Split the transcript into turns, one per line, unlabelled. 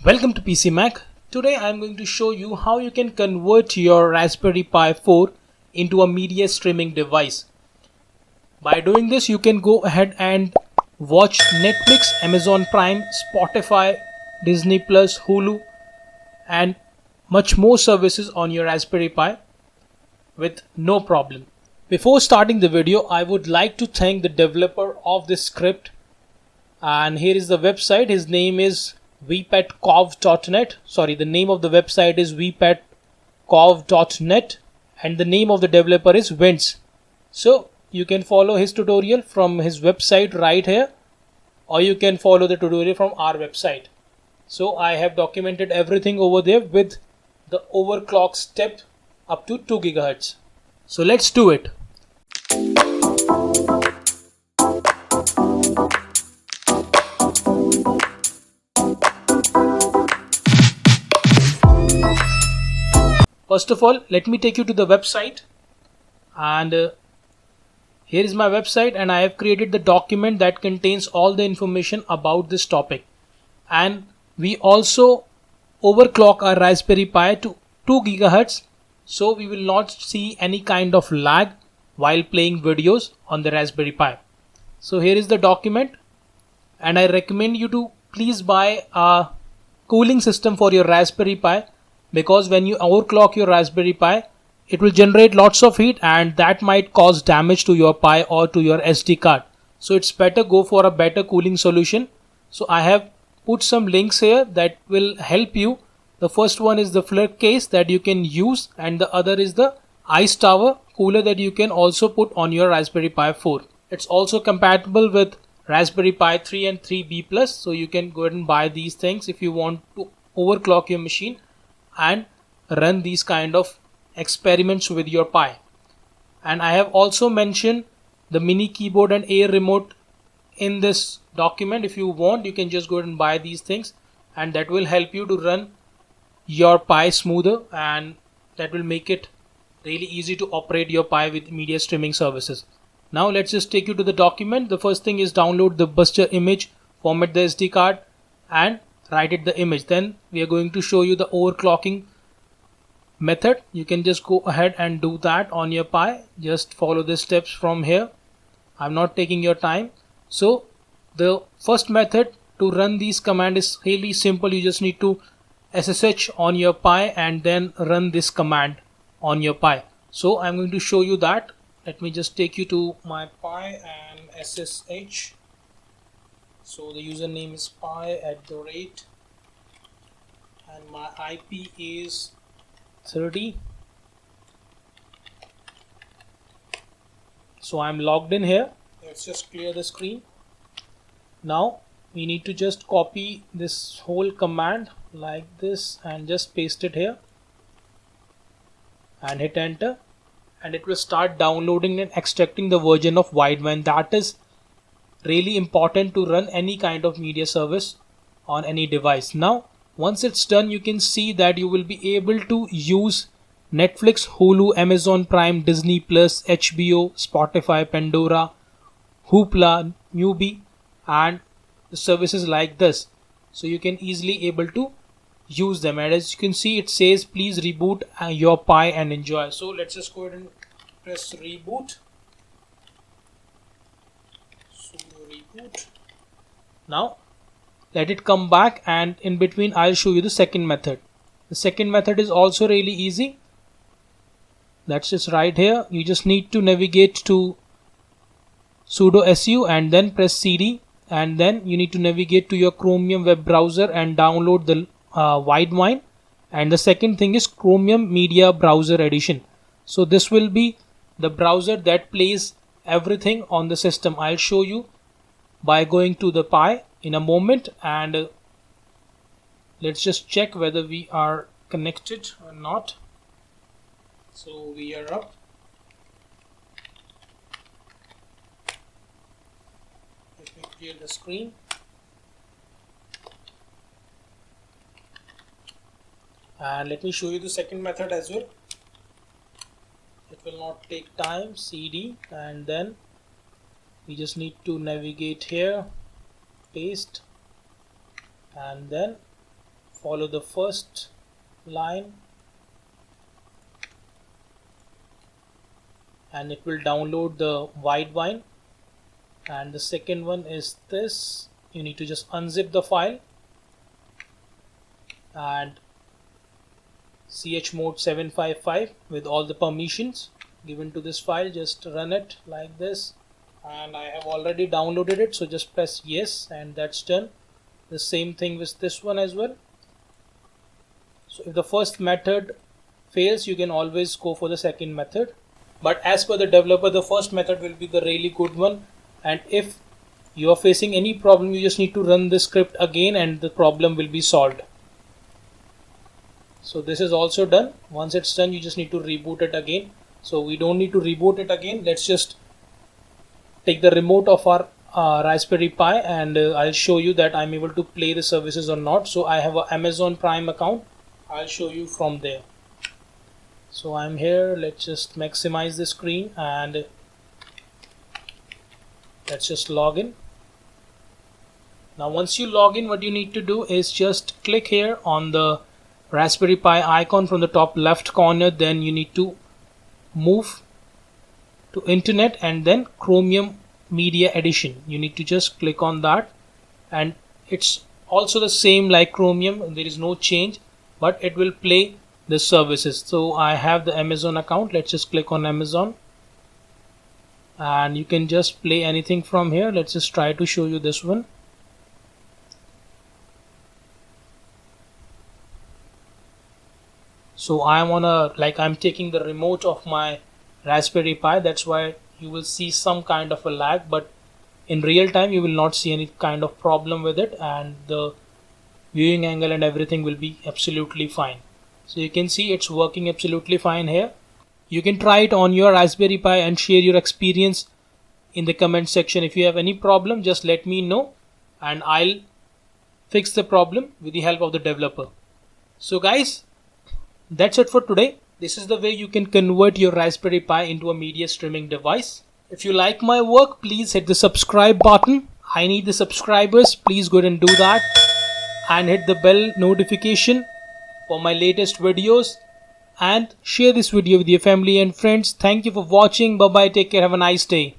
Welcome to PC Mac. Today I am going to show you how you can convert your Raspberry Pi 4 into a media streaming device. By doing this, you can go ahead and watch Netflix, Amazon Prime, Spotify, Disney Plus, Hulu, and much more services on your Raspberry Pi with no problem. Before starting the video, I would like to thank the developer of this script, and here is the website. His name is vpatcov.net. Sorry, the name of the website is vpatcov.net and the name of the developer is Vince. So you can follow his tutorial from his website right here, or you can follow the tutorial from our website. So I have documented everything over there with the overclock step up to 2 GHz. So let's do it. First of all, let me take you to the website, and here is my website, and I have created the document that contains all the information about this topic. And we also overclock our Raspberry Pi to 2 GHz, so we will not see any kind of lag while playing videos on the Raspberry Pi. So here is the document, and I recommend you to please buy a cooling system for your Raspberry Pi, because when you overclock your Raspberry Pi, it will generate lots of heat and that might cause damage to your Pi or to your SD card. So it's better go for a better cooling solution. So I have put some links here that will help you. The first one is the Flirt case that you can use, and the other is the Ice Tower cooler that you can also put on your Raspberry Pi 4. It's also compatible with Raspberry Pi 3 and 3B+, so you can go ahead and buy these things if you want to overclock your machine and run these kind of experiments with your Pi. And I have also mentioned the mini keyboard and air remote in this document. If you want, you can just go ahead and buy these things, and that will help you to run your Pi smoother, and that will make it really easy to operate your Pi with media streaming services. Now let's just take you to the document. The first thing is download the Buster image, format the SD card and write it the image. Then we are going to show you the overclocking method. You can just go ahead and do that on your Pi. Just follow the steps from here. I'm not taking your time. So the first method to run these commands is really simple. You just need to SSH on your Pi and then run this command on your Pi. So I'm going to show you that. Let me just take you to my Pi and SSH. So the username is pi@, and my IP is 30. So I'm logged in here. Let's just clear the screen. Now we need to just copy this whole command like this and just paste it here and hit enter, and it will start downloading and extracting the version of Widevine. That is really important to run any kind of media service on any device. Now once it's done, you can see that you will be able to use Netflix, Hulu, Amazon Prime, Disney Plus, HBO, Spotify, Pandora, Hoopla, Mubi, and the services like this. So you can easily able to use them, and as you can see it says please reboot your Pi and enjoy. So let's just go ahead and press reboot. Reboot. Now let it come back, and in between I'll show you the second method. The second method is also really easy. That's just right here. You just need to navigate to sudo su and then press cd, and then you need to navigate to your Chromium web browser and download the Widevine. And the second thing is Chromium Media Browser Edition. So this will be the browser that plays everything on the system. I'll show you by going to the Pi in a moment, and let's just check whether we are connected or not. So we are up. Let me clear the screen. And let me show you the second method as well. It will not take time. CD, and then we just need to navigate here, paste, and then follow the first line and it will download the white wine, and the second one is this. You need to just unzip the file and chmod 755 with all the permissions given to this file, just run it like this, and I have already downloaded it, so just press yes and that's done. The same thing with this one as well. So if the first method fails, you can always go for the second method, but as per the developer, the first method will be the really good one, and if you are facing any problem, you just need to run the script again and the problem will be solved. So this is also done. Once it's done, you just need to reboot it again. So we don't need to reboot it again. Let's just take the remote of our Raspberry Pi and I'll show you that I'm able to play the services or not. So I have an Amazon Prime account. I'll show you from there. So I'm here. Let's just maximize the screen and let's just log in. Now once you log in, what you need to do is just click here on the Raspberry Pi icon from the top left corner. Then you need to move to Internet and then Chromium Media Edition. You need to just click on that, and it's also the same like Chromium. There is no change, but it will play the services. So I have the Amazon account. Let's just click on Amazon and you can just play anything from here. Let's just try to show you this one. So I'm taking the remote of my Raspberry Pi, that's why you will see some kind of a lag, but in real time you will not see any kind of problem with it, and the viewing angle and everything will be absolutely fine. So you can see it's working absolutely fine here. You can try it on your Raspberry Pi and share your experience in the comment section. If you have any problem, just let me know and I'll fix the problem with the help of the developer. So guys, that's it for today. This is the way you can convert your Raspberry Pi into a media streaming device. If you like my work, please hit the subscribe button. I need the subscribers. Please go ahead and do that. And hit the bell notification for my latest videos. And share this video with your family and friends. Thank you for watching. Bye bye. Take care. Have a nice day.